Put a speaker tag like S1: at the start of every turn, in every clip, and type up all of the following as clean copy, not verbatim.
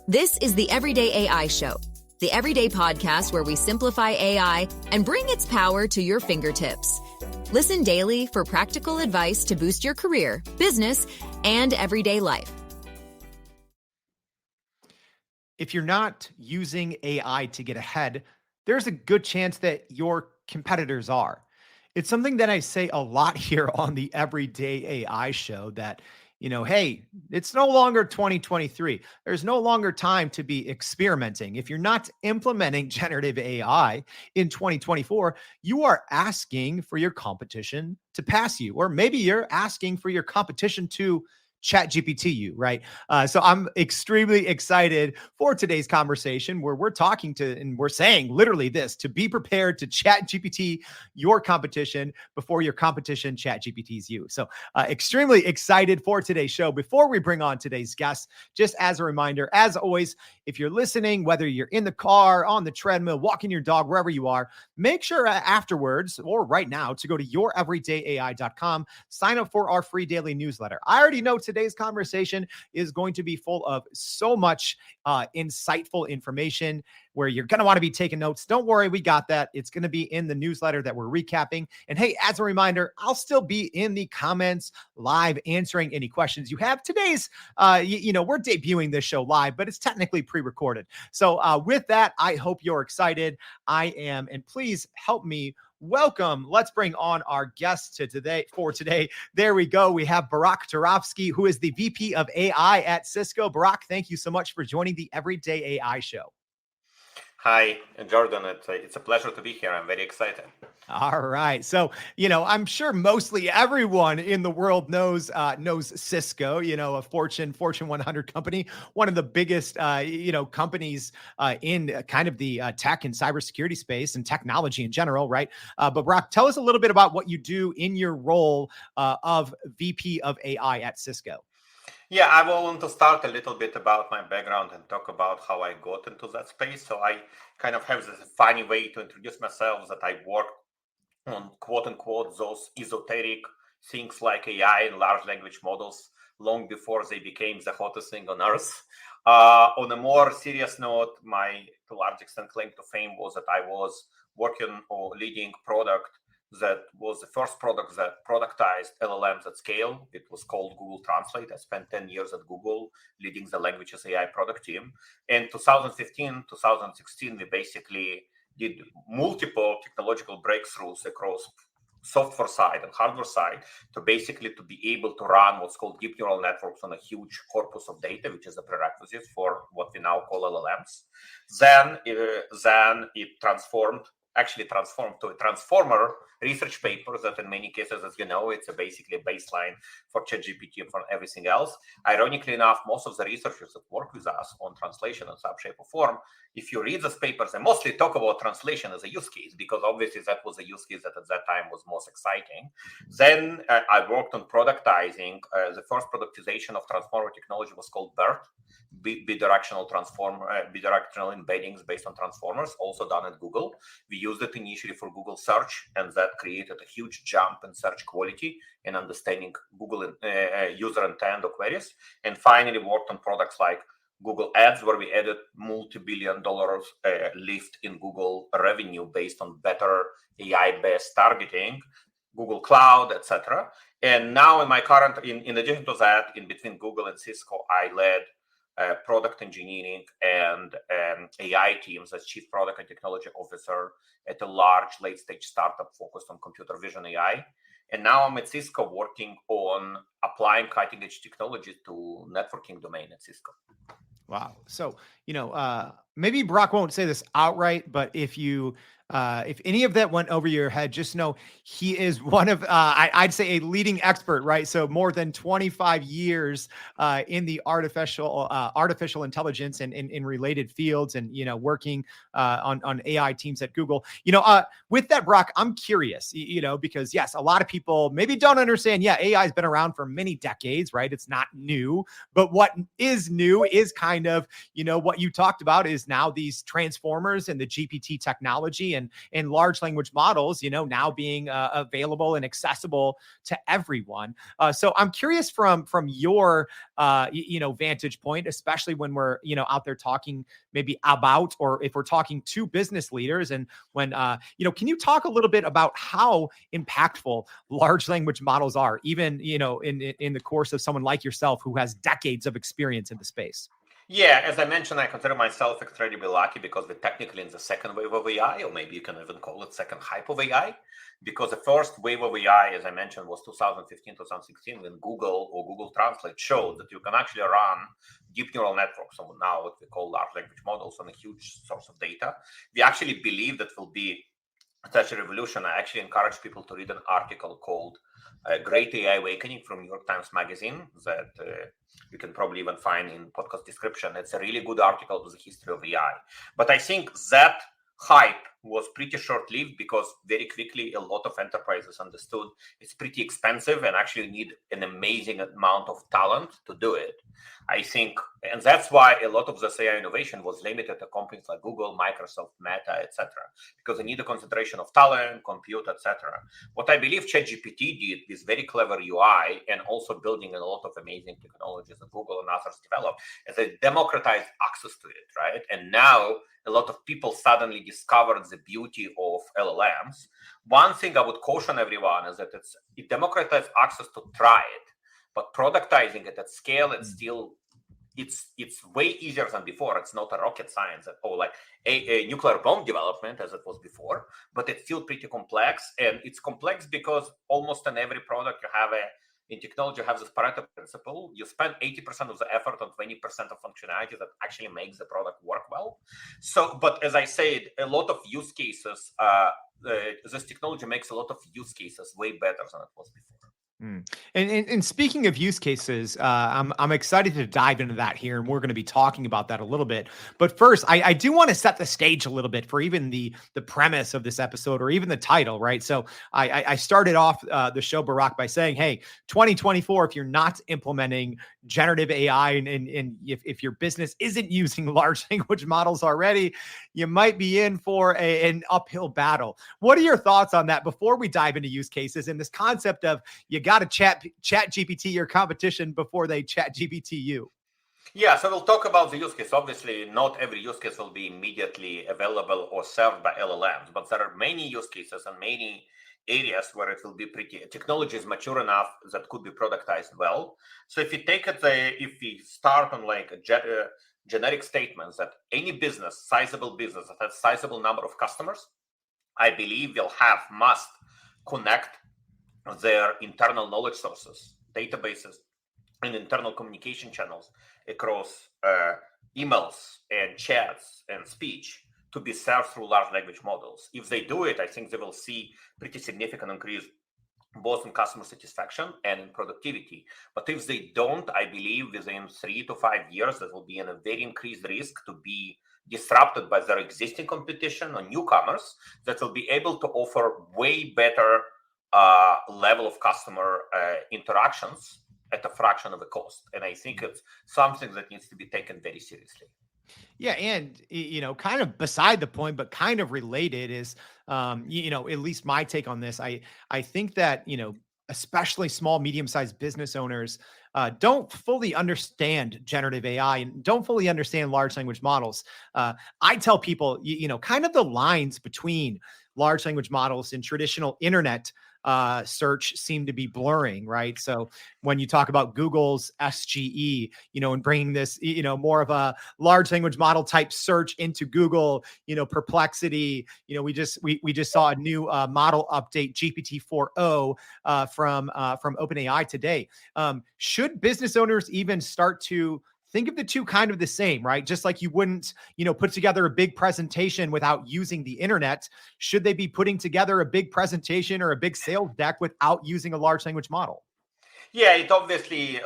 S1: This is the Everyday AI Show, the everyday podcast where we simplify AI and bring its power to your fingertips. Listen daily for practical advice to boost your career, business, and everyday life.
S2: If you're not using AI to get ahead, there's a good chance that your competitors are. It's something that I say a lot here on the Everyday AI Show that, hey, it's no longer 2023. There's no longer time to be experimenting. If you're not implementing generative AI in 2024, you are asking for your competition to pass you, or maybe you're asking for your competition to ChatGPT you, right? So I'm extremely excited for today's conversation where we're talking to, and we're saying literally this, to be prepared to ChatGPT your competition before your competition ChatGPTs you. So extremely excited for today's show. Before we bring on today's guests, just as a reminder, as always, if you're listening, whether you're in the car, on the treadmill, walking your dog, wherever you are, make sure afterwards or right now to go to youreverydayai.com, sign up for our free daily newsletter. I already know today's conversation is going to be full of so much insightful information where you're going to want to be taking notes. Don't worry, we got that. It's going to be in the newsletter that we're recapping. And hey, as a reminder, I'll still be in the comments live answering any questions you have. Today's, we're debuting this show live, but it's technically pre-recorded. So with that, I hope you're excited. I am, and please help me welcome. Let's bring on our guest today. There we go. We have Barak Turovsky, who is the VP of AI at Cisco. Barak, thank you so much for joining the Everyday AI Show.
S3: Hi, Jordan. It's a pleasure to be here. I'm very excited.
S2: All right. So, I'm sure mostly everyone in the world knows Cisco, a Fortune 100 company, one of the biggest, companies in kind of the tech and cybersecurity space and technology in general, right? But Barak, tell us a little bit about what you do in your role of VP of AI at Cisco.
S3: Yeah, I want to start a little bit about my background and talk about how I got into that space. So I kind of have this funny way to introduce myself that I work on quote unquote those esoteric things like AI and large language models long before they became the hottest thing on earth. On a more serious note, my to large extent claim to fame was that I was working or leading product that was the first product that productized LLMs at scale. It was called Google Translate. I spent 10 years at Google leading the languages AI product team. In 2015, 2016, we basically did multiple technological breakthroughs across software side and hardware side to be able to run what's called deep neural networks on a huge corpus of data, which is a prerequisite for what we now call LLMs. Then it transformed to a transformer research paper that in many cases, as you know, it's basically a baseline for ChatGPT and for everything else. Ironically enough, most of the researchers that work with us on translation in some shape or form, if you read those papers, they mostly talk about translation as a use case, because obviously that was a use case that at that time was most exciting. Then I worked on productizing. The first productization of transformer technology was called BERT, bidirectional embeddings based on transformers, also done at Google. We used it initially for Google search, and that created a huge jump in search quality and understanding Google user intent or queries. And finally worked on products like Google Ads, where we added multi-billion-dollar lift in Google revenue based on better AI-based targeting, Google Cloud, etc. And now in my current, in addition to that, in between Google and Cisco, I led product engineering and AI teams as chief product and technology officer at a large late-stage startup focused on computer vision AI. And now I'm at Cisco working on applying cutting-edge technology to networking domain at Cisco.
S2: Wow. So, maybe Barak won't say this outright, but if any of that went over your head, just know he is one of, I'd say a leading expert, right? So more than 25 years in the artificial intelligence and in related fields and, working on AI teams at Google. With that, Barak, I'm curious, because yes, a lot of people maybe don't understand. Yeah, AI has been around for many decades, right? It's not new, but what is new is kind of, what you talked about is now these transformers and the GPT technology and large language models, now being available and accessible to everyone. So I'm curious from your vantage point, especially when we're out there talking maybe about, or if we're talking to business leaders, and when can you talk a little bit about how impactful large language models are, even in the course of someone like yourself who has decades of experience in the space?
S3: Yeah, as I mentioned, I consider myself incredibly lucky because we're technically in the second wave of AI, or maybe you can even call it second hype of AI. Because the first wave of AI, as I mentioned, was 2015, 2016, when Google Translate showed that you can actually run deep neural networks, so now what we call large language models, on a huge source of data. We actually believe that will be such a revolution. I actually encourage people to read an article called Great AI Awakening from New York Times Magazine that you can probably even find in podcast description. It's a really good article with the history of AI. But I think that hype was pretty short-lived because very quickly a lot of enterprises understood it's pretty expensive and actually need an amazing amount of talent to do it. I think, and that's why a lot of this AI innovation was limited to companies like Google, Microsoft, Meta, etc., because they need a concentration of talent, compute, etc. What I believe ChatGPT did with very clever UI and also building a lot of amazing technologies that Google and others developed is they democratized access to it, right? And now a lot of people suddenly discovered the beauty of LLMs. One thing I would caution everyone is that it democratized access to try it, but productizing it at scale, it's way easier than before. It's not a rocket science or like a nuclear bomb development as it was before, but it's still pretty complex. And it's complex because almost in every product you have in technology, you have this Pareto principle. You spend 80% of the effort on 20% of functionality that actually makes the product work well. So, but as I said, a lot of use cases, this technology makes a lot of use cases way better than it was before.
S2: And speaking of use cases, I'm excited to dive into that here, and we're going to be talking about that a little bit. But first, I do want to set the stage a little bit for even the premise of this episode, or even the title, right? So I started off the show, Barak, by saying, hey, 2024, if you're not implementing generative AI, and if your business isn't using large language models already, you might be in for an uphill battle. What are your thoughts on that before we dive into use cases and this concept of you got to chat GPT your competition before they chat GPT you?
S3: Yeah, so we'll talk about the use case. Obviously, not every use case will be immediately available or served by LLMs, but there are many use cases and many areas where it will be technology is mature enough that could be productized well. So if you take it, if we start on like generic statements that any business, sizable business that has sizable number of customers, I believe must connect their internal knowledge sources, databases, and internal communication channels across emails and chats and speech to be served through large language models. If they do it, I think they will see pretty significant increase both in customer satisfaction and in productivity. But if they don't, I believe within 3 to 5 years, there will be a very increased risk to be disrupted by their existing competition or newcomers that will be able to offer way better level of customer interactions at a fraction of the cost. And I think it's something that needs to be taken very seriously.
S2: Yeah, and kind of beside the point, but kind of related is, at least my take on this. I think that especially small, medium-sized business owners don't fully understand generative AI and don't fully understand large language models. I tell people, kind of the lines between large language models and traditional internet search seem to be blurring, right? So when you talk about Google's SGE, and bringing this, more of a large language model type search into Google, Perplexity, we just saw a new model update, GPT 4.0 from OpenAI today. Should business owners even start to think of the two kind of the same, right? Just like you wouldn't, put together a big presentation without using the internet. Should they be putting together a big presentation or a big sales deck without using a large language model?
S3: Yeah, it obviously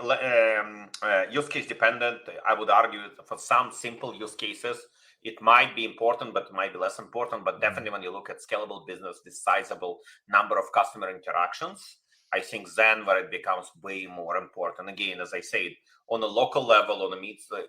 S3: use case dependent. I would argue for some simple use cases, it might be important, but it might be less important. But definitely when you look at scalable business, this sizable number of customer interactions, I think then where it becomes way more important. Again, as I said, on a local level, on a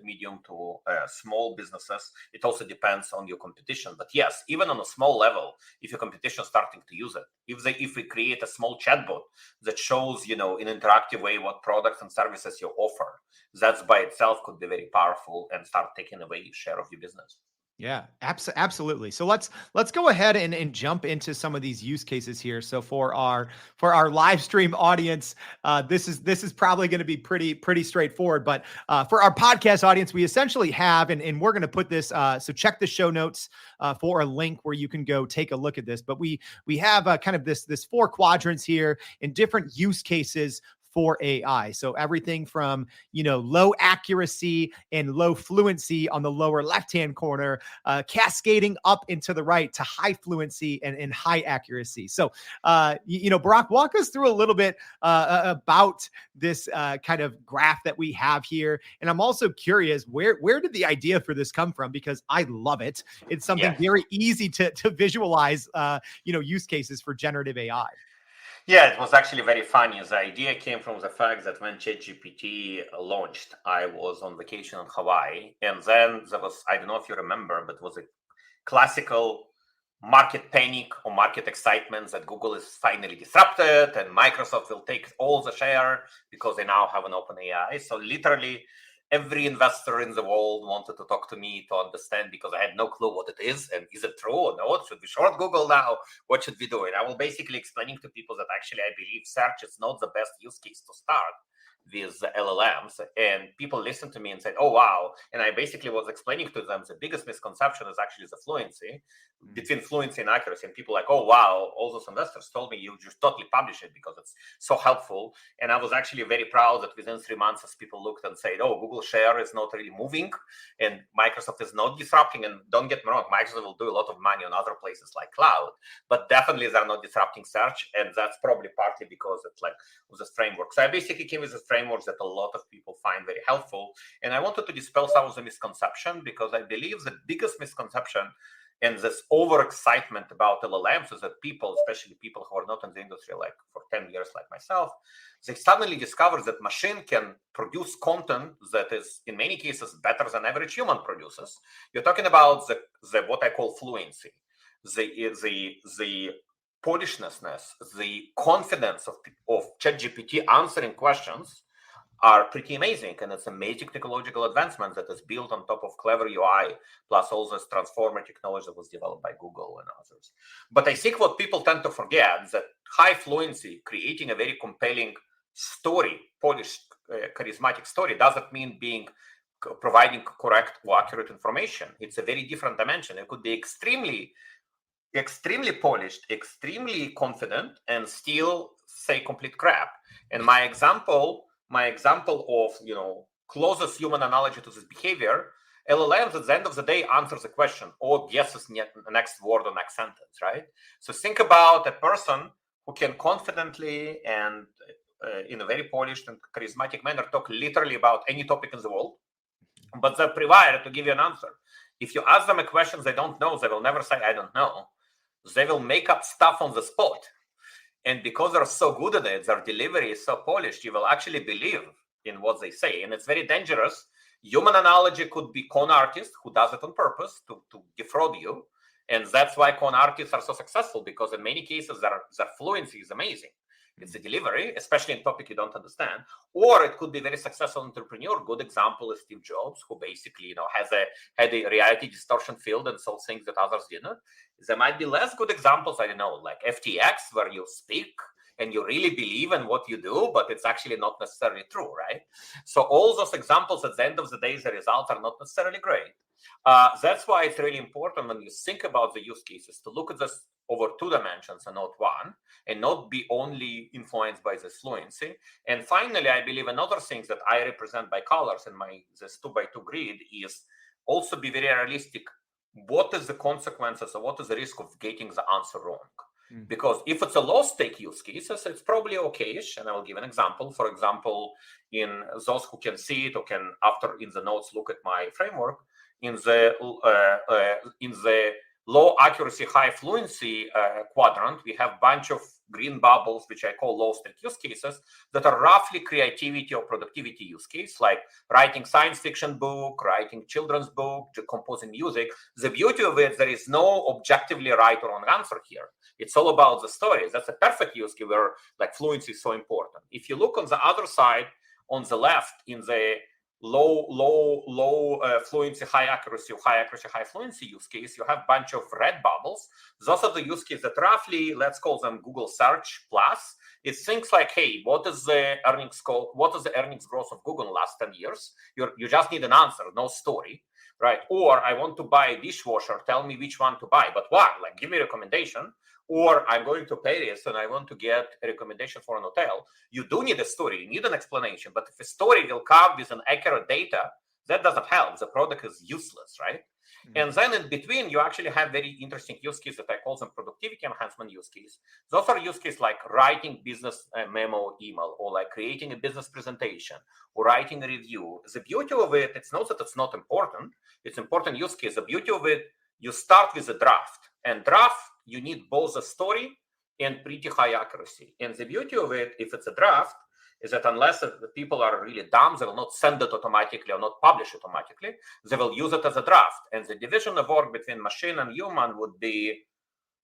S3: medium to small businesses, it also depends on your competition. But yes, even on a small level, if your competition is starting to use it, if we create a small chatbot that shows, in an interactive way what products and services you offer, that's by itself could be very powerful and start taking away share of your business.
S2: Yeah, absolutely. So let's go ahead and jump into some of these use cases here. So for our live stream audience, this is probably going to be pretty straightforward. But for our podcast audience, we essentially have, and we're going to put this. So check the show notes for a link where you can go take a look at this. But we have kind of this 4 quadrants here in different use cases for AI. So everything from, low accuracy and low fluency on the lower left-hand corner, cascading up into the right to high fluency and high accuracy. So, Barak, walk us through a little bit about this kind of graph that we have here. And I'm also curious, where did the idea for this come from? Because I love it. It's something very easy to visualize, use cases for generative AI.
S3: Yeah, it was actually very funny. The idea came from the fact that when ChatGPT launched, I was on vacation in Hawaii. And then there was, I don't know if you remember, but it was a classical market panic or market excitement that Google is finally disrupted and Microsoft will take all the share because they now have an open AI. So literally, every investor in the world wanted to talk to me to understand, because I had no clue what it is and is it true or not? Should we short Google now? What should we do? And I was basically explaining to people that actually I believe search is not the best use case to start with the LLMs. And people listened to me and said, oh, wow. And I basically was explaining to them the biggest misconception is actually the fluency, between fluency and accuracy. And people like, oh, wow, all those investors told me you just totally publish it because it's so helpful. And I was actually very proud that within 3 months, as people looked and said, oh, Google share is not really moving and Microsoft is not disrupting. And don't get me wrong, Microsoft will do a lot of money on other places like cloud, but definitely they're not disrupting search. And that's probably partly because it's like with this framework. So I basically came with this framework that a lot of people find very helpful. And I wanted to dispel some of the misconception, because I believe the biggest misconception and this overexcitement about LLMs is that people, especially people who are not in the industry like for 10 years like myself, they suddenly discover that machine can produce content that is in many cases better than average human produces. You're talking about the what I call fluency, the polishedness, the confidence of ChatGPT answering questions are pretty amazing. And it's amazing technological advancement that is built on top of clever UI, plus all this transformer technology that was developed by Google and others. But I think what people tend to forget is that high fluency, creating a very compelling story, polished, charismatic story, doesn't mean providing correct or accurate information. It's a very different dimension. It could be extremely polished, extremely confident, and still say complete crap. And my example of closest human analogy to this behavior, LLMs at the end of the day answers the question or guesses the next word or next sentence, right? So think about a person who can confidently and in a very polished and charismatic manner talk literally about any topic in the world, but they're prepared to give you an answer. If you ask them a question they don't know, they will never say, I don't know. They will make up stuff on the spot. And because they're so good at it, their delivery is so polished, you will actually believe in what they say. And it's very dangerous. Human analogy could be con artist who does it on purpose to defraud you. And that's why con artists are so successful, because in many cases, their fluency is amazing. It's the delivery, especially in topic you don't understand. Or it could be very successful entrepreneur. Good example is Steve Jobs, who basically had a reality distortion field and sold things that others didn't. There might be less good examples, I don't know, like FTX, where you speak and you really believe in what you do, but it's actually not necessarily true, right? So all those examples, at the end of the day, the results are not necessarily great. That's why it's really important when you think about the use cases to look at this over 2 dimensions and not 1, and not be only influenced by this fluency. And finally, I believe another thing that I represent by colors in this 2x2 grid is also be very realistic. What is the consequences or what is the risk of getting the answer wrong? Because if it's a low-stake use cases, it's probably okay-ish. And I will give an example. For example, in those who can see it or can, after in the notes, look at my framework, in the low accuracy, high fluency quadrant, we have a bunch of green bubbles, which I call low-stake use cases, that are roughly creativity or productivity use case, like writing science fiction book, writing children's book, composing music. The beauty of it, there is no objectively right or wrong answer here. It's all about the stories. That's a perfect use case where like fluency is so important. If you look on the other side, on the left, in the low fluency, high accuracy, high fluency use case, you have a bunch of red bubbles. Those are the use cases that roughly, let's call them Google search plus. It's things like, hey, what is the earnings growth of Google in the last 10 years? You just need an answer, no story, right? Or I want to buy a dishwasher, tell me which one to buy, but what? Like, give me a recommendation. Or I'm going to Paris and I want to get a recommendation for an hotel. You do need a story, you need an explanation. But if a story will come with an accurate data, that doesn't help. The product is useless, right? Mm-hmm. And then in between, you actually have very interesting use cases that I call them productivity enhancement use case. Those are use cases like writing business memo email, or like creating a business presentation, or writing a review. The beauty of it, it's not that it's not important. It's important use case. The beauty of it, you start with a draft. And draft, you need both a story and pretty high accuracy. And the beauty of it, if it's a draft, is that unless the people are really dumb, they will not send it automatically or not publish it automatically. They will use it as a draft. And the division of work between machine and human would be,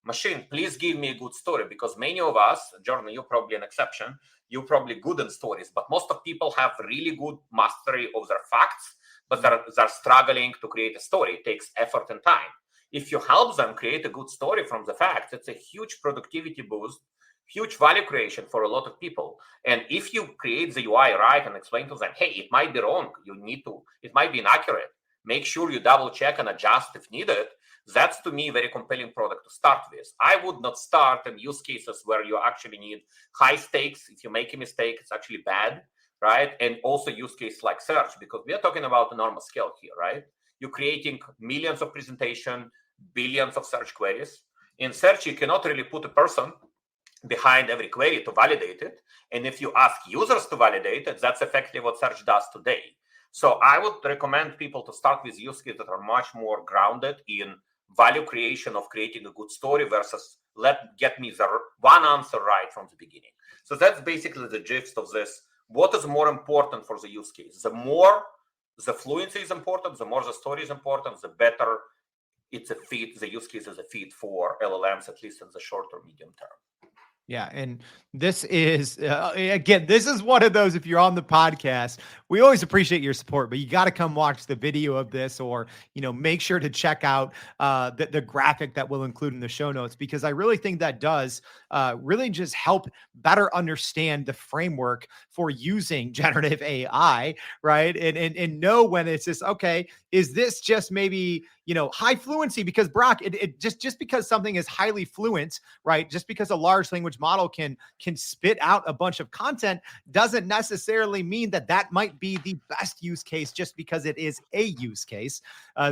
S3: machine, please give me a good story, because many of us, Jordan, you're probably an exception, you're probably good in stories, but most of people have really good mastery of their facts, but they're struggling to create a story. It takes effort and time. If you help them create a good story from the facts, it's a huge productivity boost, huge value creation for a lot of people. And if you create the UI right and explain to them, hey, it might be wrong, it might be inaccurate, make sure you double check and adjust if needed, that's to me a very compelling product to start with. I would not start in use cases where you actually need high stakes. If you make a mistake, it's actually bad, right? And also use cases like search, because we are talking about enormous scale here, right? You're creating millions of presentations, billions of search queries. In search, you cannot really put a person behind every query to validate it. And if you ask users to validate it, that's effectively what search does today. So I would recommend people to start with use cases that are much more grounded in value creation of creating a good story versus get me the one answer right from the beginning. So that's basically the gist of this. What is more important for the use case? The more the fluency is important, the more the story is important, the better it's a fit, the use case is a fit for LLMs, at least in the short or medium term.
S2: Yeah. And this is, again, this is one of those, if you're on the podcast, we always appreciate your support, but you got to come watch the video of this, or, make sure to check out the graphic that we'll include in the show notes, because I really think that does really just help better understand the framework for using generative AI, right? And know when it's just, okay, is this just maybe, high fluency? Because Barak, it just because something is highly fluent, right? Just because a large language model can spit out a bunch of content doesn't necessarily mean that might be the best use case just because it is a use case.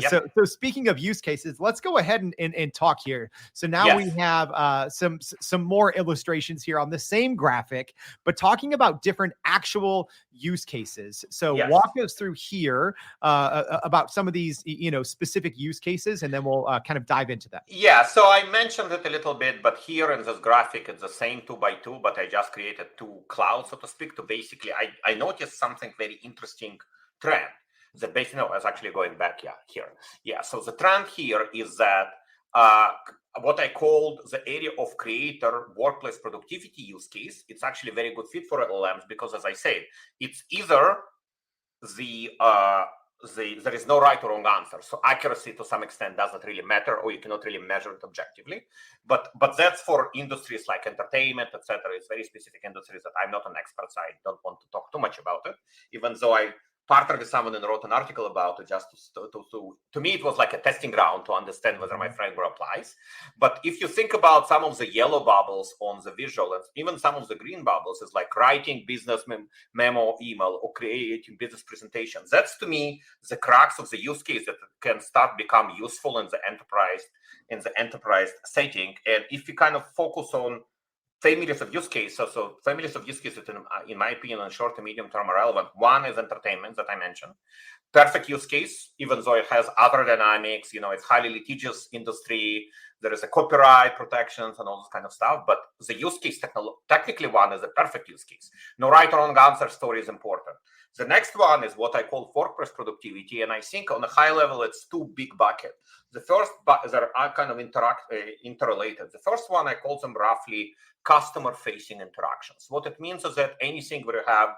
S2: So speaking of use cases, let's go ahead and talk here. So now we have some more illustrations here on the same graphic, but talking about different actual use cases. So walk us through here about some of these, specific use cases, and then we'll kind of dive into that.
S3: Yeah, so I mentioned it a little bit, but here in this graphic, it's the same 2x2, but I just created two clouds, so to speak, to basically, I noticed something very interesting trend. It's actually going back, here. Yeah, so the trend here is that what I called the area of creator workplace productivity use case, it's actually a very good fit for LLMs, because as I said, it's either there is no right or wrong answer. So accuracy to some extent doesn't really matter, or you cannot really measure it objectively. But that's for industries like entertainment, etc. It's very specific industries that I'm not an expert, so I don't want to talk too much about it, even though I partnered with someone and wrote an article about it, just to me, it was like a testing ground to understand whether my framework applies. But if you think about some of the yellow bubbles on the visual, and even some of the green bubbles, is like writing business memo, email, or creating business presentations. That's, to me, the crux of the use case that can start become useful in the enterprise setting. And if you kind of focus on families of use cases. So families of use cases, in my opinion, in short to medium term are relevant. One is entertainment that I mentioned. perfect use case, even though it has other dynamics. It's highly litigious industry. There is a copyright protections and all this kind of stuff. But the use case, technically one is a perfect use case. No right or wrong answer story is important. The next one is what I call workplace productivity. And I think on a high level, it's two big buckets. The first, they are kind of interrelated. The first one, I call them roughly customer-facing interactions. What it means is that anything where you have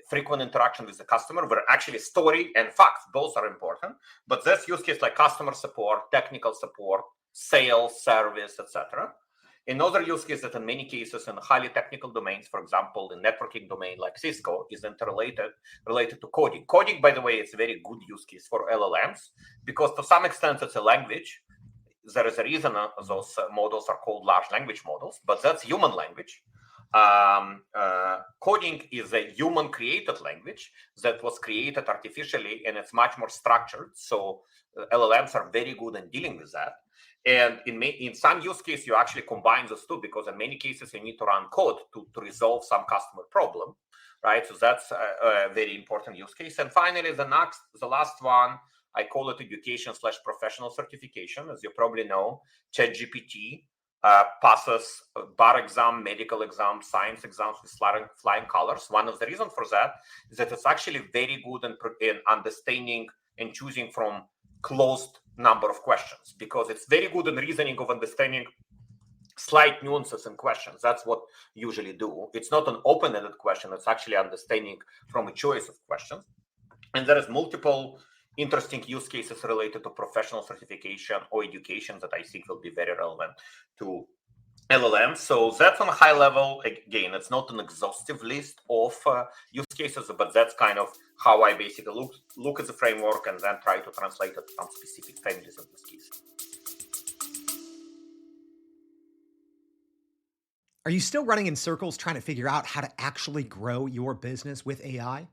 S3: frequent interaction with the customer, where actually story and facts, both are important. But this use case like customer support, technical support, sales, service, etc. Another use case that in many cases in highly technical domains, for example, the networking domain like Cisco, is related to coding. Coding, by the way, is a very good use case for LLMs because to some extent it's a language. There is a reason those models are called large language models, but that's human language. Coding is a human created language that was created artificially and it's much more structured. So LLMs are very good in dealing with that. And in some use cases, you actually combine those two because in many cases, you need to run code to resolve some customer problem, right? So that's a very important use case. And finally, the last one, I call it education/professional certification. As you probably know, ChatGPT passes bar exam, medical exam, science exams with flying colors. One of the reasons for that is that it's actually very good in understanding and choosing from closed number of questions because it's very good in reasoning of understanding slight nuances in questions. That's what usually do. It's not an open-ended question. It's actually understanding from a choice of questions. And there is multiple interesting use cases related to professional certification or education that I think will be very relevant to LLMs. So that's on a high level. Again, it's not an exhaustive list of use cases, but that's kind of how I basically look at the framework and then try to translate it to some specific families of use cases.
S2: Are you still running in circles trying to figure out how to actually grow your business with AI?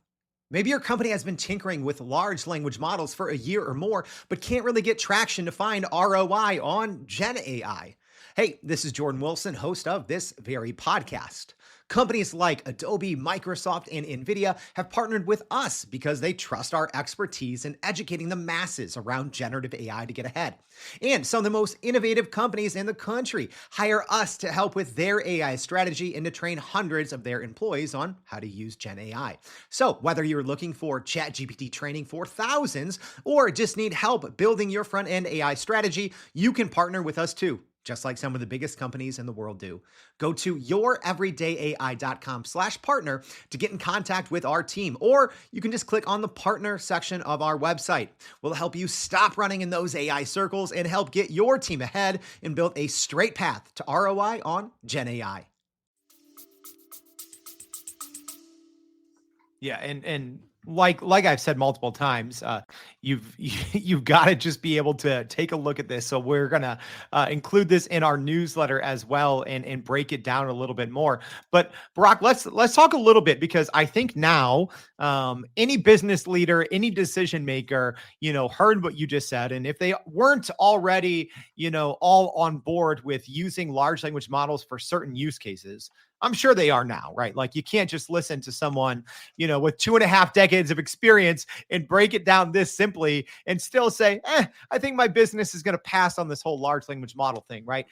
S2: Maybe your company has been tinkering with large language models for a year or more, but can't really get traction to find ROI on Gen AI. Hey, this is Jordan Wilson, host of this very podcast. Companies like Adobe, Microsoft, and NVIDIA have partnered with us because they trust our expertise in educating the masses around generative AI to get ahead. And some of the most innovative companies in the country hire us to help with their AI strategy and to train hundreds of their employees on how to use Gen AI. So whether you're looking for ChatGPT training for thousands or just need help building your front-end AI strategy, you can partner with us too, just like some of the biggest companies in the world do. Go to youreverydayai.com/partner to get in contact with our team, or you can just click on the partner section of our website. We'll help you stop running in those AI circles and help get your team ahead and build a straight path to ROI on Gen AI. Yeah, and like I've said multiple times, you've got to just be able to take a look at this. So we're gonna include this in our newsletter as well and break it down a little bit more. But Barak, let's talk a little bit because I think now any business leader, any decision maker, heard what you just said, and if they weren't already, all on board with using large language models for certain use cases, I'm sure they are now, right? Like you can't just listen to someone, with 2.5 decades of experience and break it down this simply and still say, I think my business is going to pass on this whole large language model thing, right?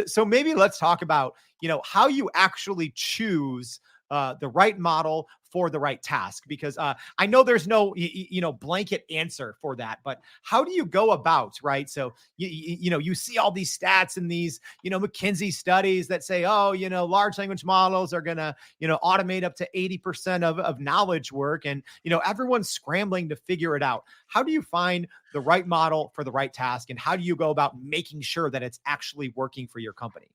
S2: So maybe let's talk about, how you actually choose the right model for the right task, because I know there's no, blanket answer for that, but how do you go about, right? So, you see all these stats and these, McKinsey studies that say, large language models are going to, automate up to 80% of knowledge work. And, everyone's scrambling to figure it out. How do you find the right model for the right task? And how do you go about making sure that it's actually working for your company?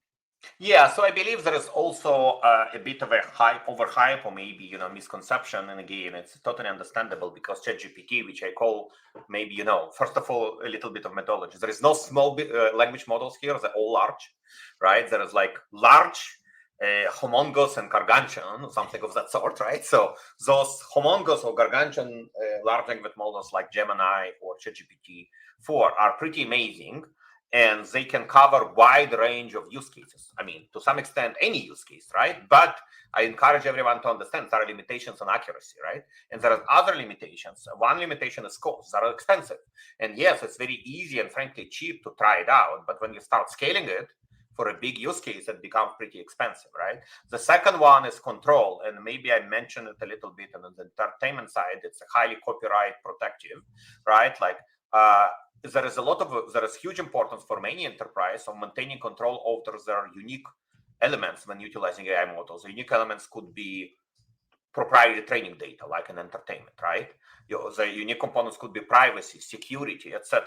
S3: Yeah, so I believe there is also a bit of a overhype or maybe, misconception. And again, it's totally understandable because ChatGPT, which I call maybe, first of all, a little bit of methodology. There is no small language models here. They're all large, right? There is like large, homongous and gargantuan, something of that sort, right? So those homongous or gargantuan large language models like Gemini or ChatGPT 4 are pretty amazing. and they can cover wide range of use cases. I mean, to some extent, any use case, right? But I encourage everyone to understand there are limitations on accuracy, right? And there are other limitations. One limitation is costs. They are expensive. And yes, it's very easy and frankly cheap to try it out. But when you start scaling it for a big use case, it becomes pretty expensive, right? The second one is control. And maybe I mentioned it a little bit on the entertainment side. It's a highly copyright protective, right? Like, there is huge importance for many enterprise of maintaining control over their unique elements when utilizing AI models. The unique elements could be proprietary training data, like in entertainment, right? The unique components could be privacy, security, etc.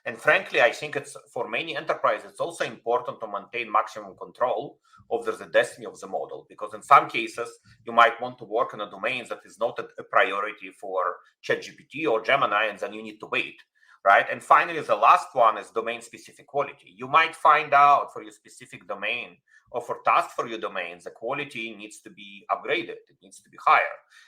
S3: And frankly, I think it's for many enterprises, it's also important to maintain maximum control over the destiny of the model, because in some cases, you might want to work in a domain that is not a priority for ChatGPT or Gemini, and then you need to wait. Right. And finally, the last one is domain specific quality. You might find out for your specific domain or for task for your domain, the quality needs to be upgraded. It needs to be higher.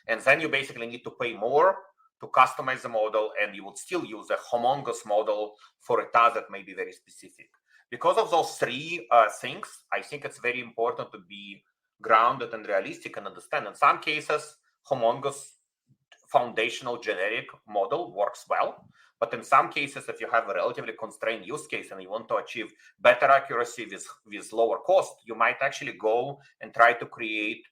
S3: And then you basically need to pay more to customize the model, and you would still use a homologous model for a task that may be very specific. Because of those three things, I think it's very important to be grounded and realistic and understand. In some cases, homologous foundational generic model works well. But in some cases, if you have a relatively constrained use case and you want to achieve better accuracy with lower cost, you might actually go and try to create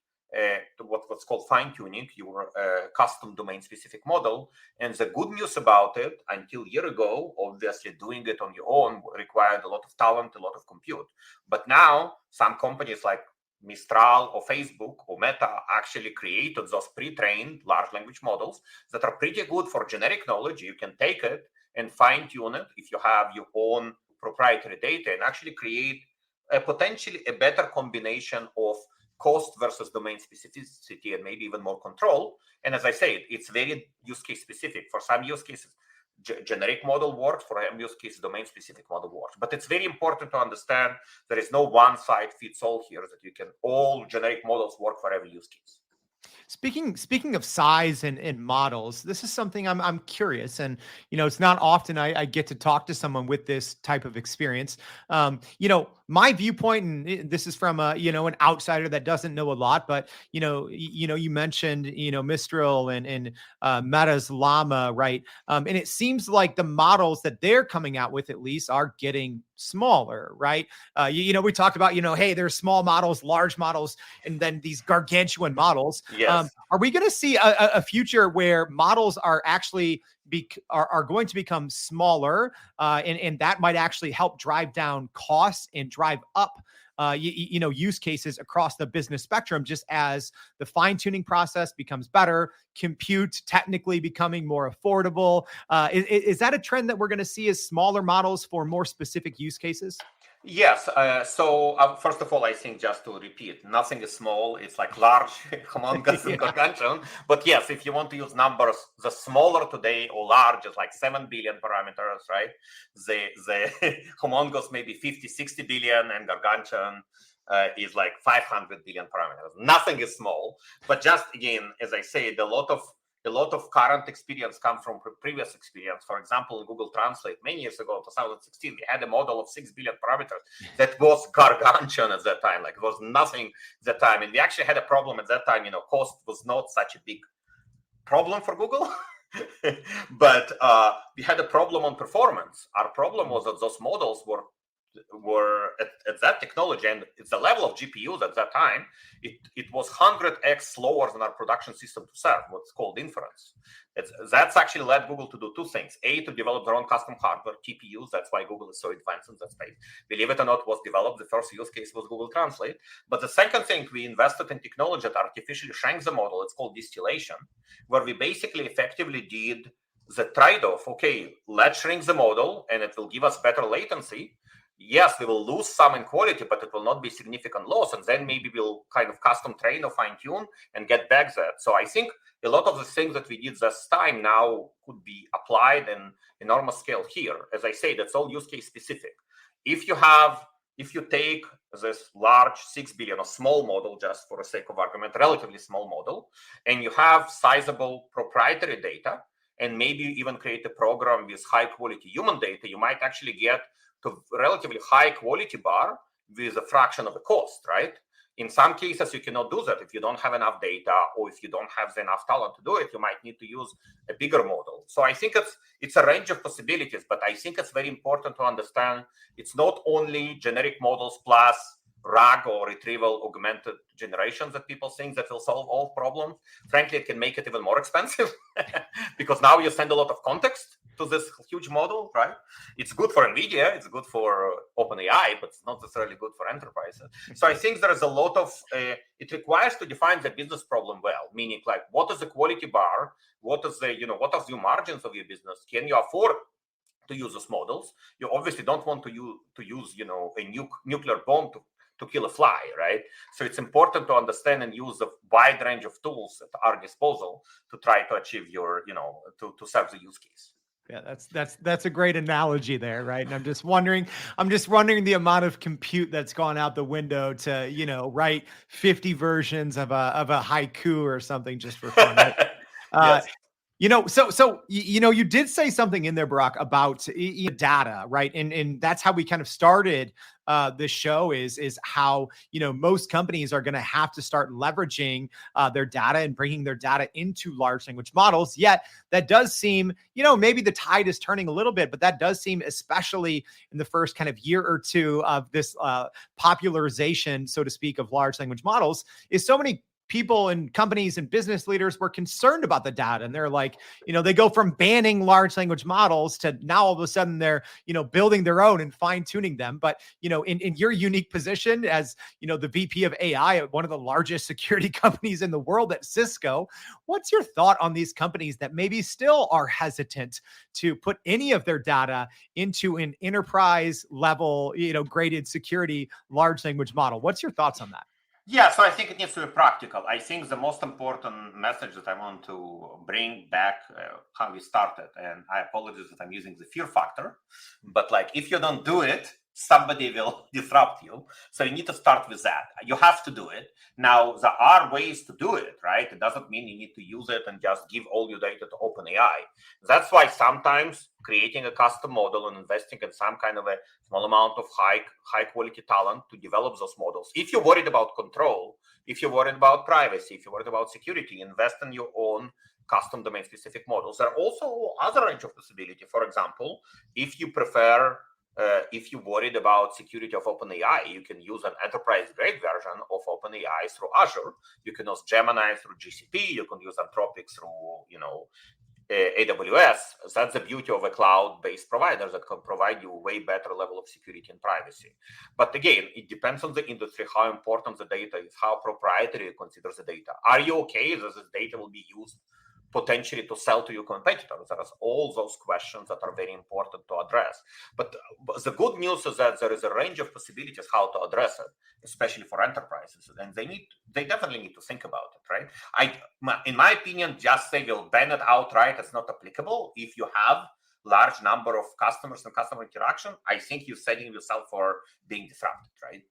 S3: what's called fine-tuning, your custom domain-specific model. And the good news about it, until a year ago, obviously doing it on your own required a lot of talent, a lot of compute. But now, some companies like Mistral or Facebook or Meta actually created those pre-trained large language models that are pretty good for generic knowledge. You can take it and fine-tune it if you have your own proprietary data and actually create potentially a better combination of cost versus domain specificity and maybe even more control. And as I said, it's very use case specific. For some use cases, generic model works. For some use cases, domain specific model works. But it's very important to understand there is no one size fits all here, that you can all generic models work for every use case.
S2: Speaking of size and models, this is something I'm curious, and it's not often I get to talk to someone with this type of experience. My viewpoint, and this is from an outsider that doesn't know a lot, but you mentioned Mistral and Meta's Llama, right? And it seems like the models that they're coming out with at least are getting smaller, right? We talked about hey, there's small models, large models, and then these gargantuan models.
S3: Yes.
S2: Are we going to see a future where models are actually are going to become smaller, and that might actually help drive down costs and drive up use cases across the business spectrum, just as the fine-tuning process becomes better, compute technically becoming more affordable? Is that a trend that we're going to see as smaller models for more specific use cases?
S3: Yes. So first of all, I think just to repeat, nothing is small. It's like large, humongous, and gargantuan. But yes, if you want to use numbers, the smaller today or large is like 7 billion parameters, right? The humongous maybe 50, 60 billion, and gargantuan is like 500 billion parameters. Nothing is small. But just again, as I said, a lot of current experience comes from previous experience. For example, Google Translate, many years ago, 2016, we had a model of 6 billion parameters that was gargantuan at that time. Like, it was nothing at that time. And we actually had a problem at that time. Cost was not such a big problem for Google. But we had a problem on performance. Our problem was that those models were at that technology, and it's the level of GPUs at that time, it was 100x slower than our production system to serve, what's called inference. That's actually led Google to do two things. A, to develop their own custom hardware, TPUs. That's why Google is so advanced in that space. Believe it or not, was developed. The first use case was Google Translate. But the second thing, we invested in technology that artificially shrank the model. It's called distillation, where we basically effectively did the trade-off. Okay, let's shrink the model and it will give us better latency. Yes, we will lose some in quality, but it will not be significant loss. And then maybe we'll kind of custom train or fine tune and get back that. So I think a lot of the things that we did this time now could be applied in enormous scale here. As I say, that's all use case specific. If you take this large 6 billion or small model, just for the sake of argument, relatively small model, and you have sizable proprietary data, and maybe even create a program with high quality human data, you might actually get to relatively high quality bar with a fraction of the cost, right? In some cases, you cannot do that if you don't have enough data, or if you don't have enough talent to do it. You might need to use a bigger model. So I think it's a range of possibilities, but I think it's very important to understand it's not only generic models plus RAG or retrieval augmented generations that people think that will solve all problems. Frankly, it can make it even more expensive because now you send a lot of context to this huge model, right? It's good for NVIDIA, it's good for OpenAI, but it's not necessarily good for enterprises. So I think there is a lot of, it requires to define the business problem well, meaning like what is the quality bar? What is the, what are the margins of your business? Can you afford to use those models? You obviously don't want to use a nuclear bomb to kill a fly, right? So it's important to understand and use a wide range of tools at our disposal to try to achieve your, to serve the use case.
S2: Yeah, that's a great analogy there, right? And I'm just wondering the amount of compute that's gone out the window to, write 50 versions of a haiku or something just for fun. Right?
S3: Yes.
S2: You did say something in there, Barak, about data, right? And that's how we kind of started this show is how, most companies are going to have to start leveraging their data and bringing their data into large language models. Yet that does seem, maybe the tide is turning a little bit, but that does seem, especially in the first kind of year or two of this popularization, so to speak, of large language models, is so many people and companies and business leaders were concerned about the data. And they're like, they go from banning large language models to now all of a sudden they're, building their own and fine tuning them. But, in your unique position as, the VP of AI at one of the largest security companies in the world at Cisco, what's your thought on these companies that maybe still are hesitant to put any of their data into an enterprise level, graded security large language model? What's your thoughts on that?
S3: Yeah, so I think it needs to be practical. I think the most important message that I want to bring back how we started, and I apologize that I'm using the fear factor, but like if you don't do it, somebody will disrupt you. So you need to start with that. You have to do it. Now, there are ways to do it, right? It doesn't mean you need to use it and just give all your data to OpenAI. That's why sometimes creating a custom model and investing in some kind of a small amount of high quality talent to develop those models. If you're worried about control, if you're worried about privacy, if you're worried about security, invest in your own custom domain specific models. There are also other range of possibility. For example, if you prefer if you're worried about security of OpenAI, you can use an enterprise-grade version of OpenAI through Azure. You can use Gemini through GCP. You can use Anthropic through, AWS. That's the beauty of a cloud-based provider that can provide you a way better level of security and privacy. But again, it depends on the industry, how important the data is, how proprietary you consider the data. Are you okay that this data will be used potentially to sell to your competitors? There are all those questions that are very important to address. But the good news is that there is a range of possibilities how to address it, especially for enterprises. And they definitely need to think about it, right? In my opinion, just say we'll ban it outright. It's not applicable. If you have large number of customers and customer interaction, I think you're setting yourself for being disrupted, right?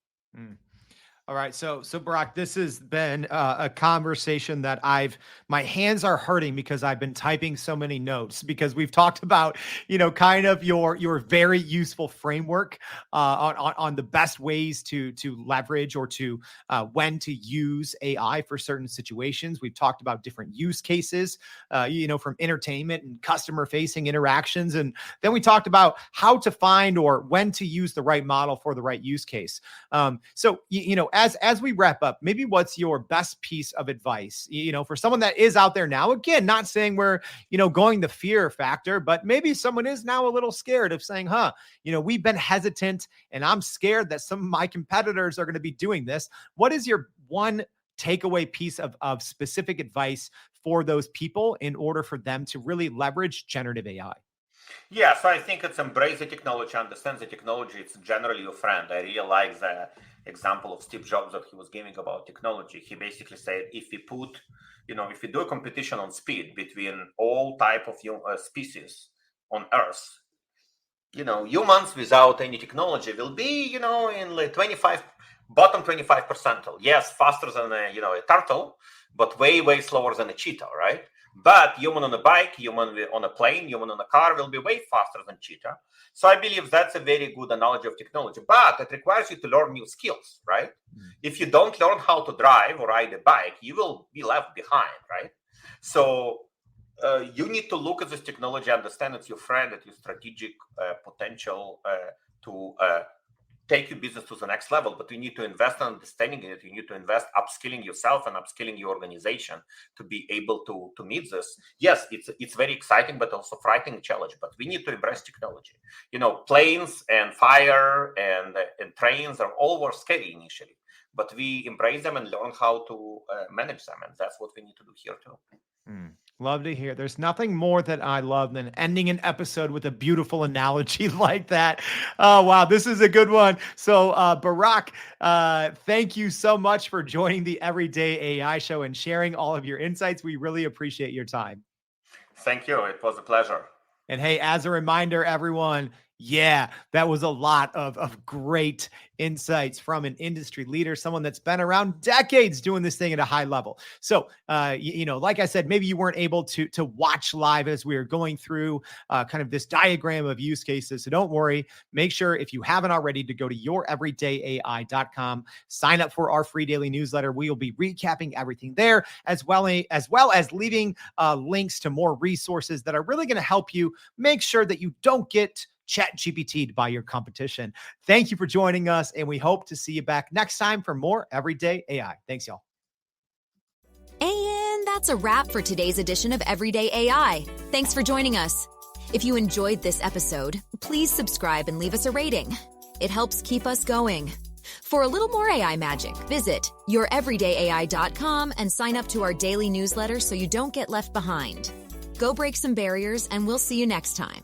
S2: All right. So Barak, this has been a conversation that my hands are hurting because I've been typing so many notes, because we've talked about, kind of your very useful framework on the best ways to leverage or to when to use AI for certain situations. We've talked about different use cases, from entertainment and customer facing interactions. And then we talked about how to find or when to use the right model for the right use case. As we wrap up, maybe what's your best piece of advice, for someone that is out there now? Again, not saying we're, going the fear factor, but maybe someone is now a little scared of saying, we've been hesitant and I'm scared that some of my competitors are going to be doing this. What is your one takeaway piece of specific advice for those people in order for them to really leverage generative AI?
S3: Yeah, so I think it's embrace the technology, understand the technology. It's generally your friend. I really like the example of Steve Jobs that he was giving about technology. He basically said, if we put, if we do a competition on speed between all type of species on Earth, humans without any technology will be, in like bottom 25 percentile. Yes, faster than a turtle, but way, way slower than a cheetah, right? But human on a bike, human on a plane, human on a car will be way faster than cheetah. So I believe that's a very good analogy of technology, but it requires you to learn new skills, right? If you don't learn how to drive or ride a bike, you will be left behind, right? So you need to look at this technology, understand it's your friend, it's your strategic potential to take your business to the next level, but you need to invest in understanding it. You need to invest upskilling yourself and upskilling your organization to be able to meet this. Yes, it's very exciting, but also frightening challenge. But we need to embrace technology. Planes and fire and trains are all were scary initially, but we embrace them and learn how to manage them, and that's what we need to do here too.
S2: Love to hear. There's nothing more that I love than ending an episode with a beautiful analogy like that. Oh, wow. This is a good one. So, Barak, thank you so much for joining the Everyday AI Show and sharing all of your insights. We really appreciate your time.
S3: Thank you. It was a pleasure.
S2: And hey, as a reminder, everyone, yeah, that was a lot of great insights from an industry leader, someone that's been around decades doing this thing at a high level. So, like I said, maybe you weren't able to watch live as we were going through kind of this diagram of use cases. So don't worry. Make sure, if you haven't already, to go to youreverydayai.com, sign up for our free daily newsletter. We will be recapping everything there, as well as leaving links to more resources that are really going to help you make sure that you don't get ChatGPT by your competition. Thank you for joining us, and we hope to see you back next time for more Everyday AI. Thanks, y'all.
S1: And that's a wrap for today's edition of Everyday AI. Thanks for joining us. If you enjoyed this episode, please subscribe and leave us a rating. It helps keep us going. For a little more AI magic, visit youreverydayai.com and sign up to our daily newsletter so you don't get left behind. Go break some barriers, and we'll see you next time.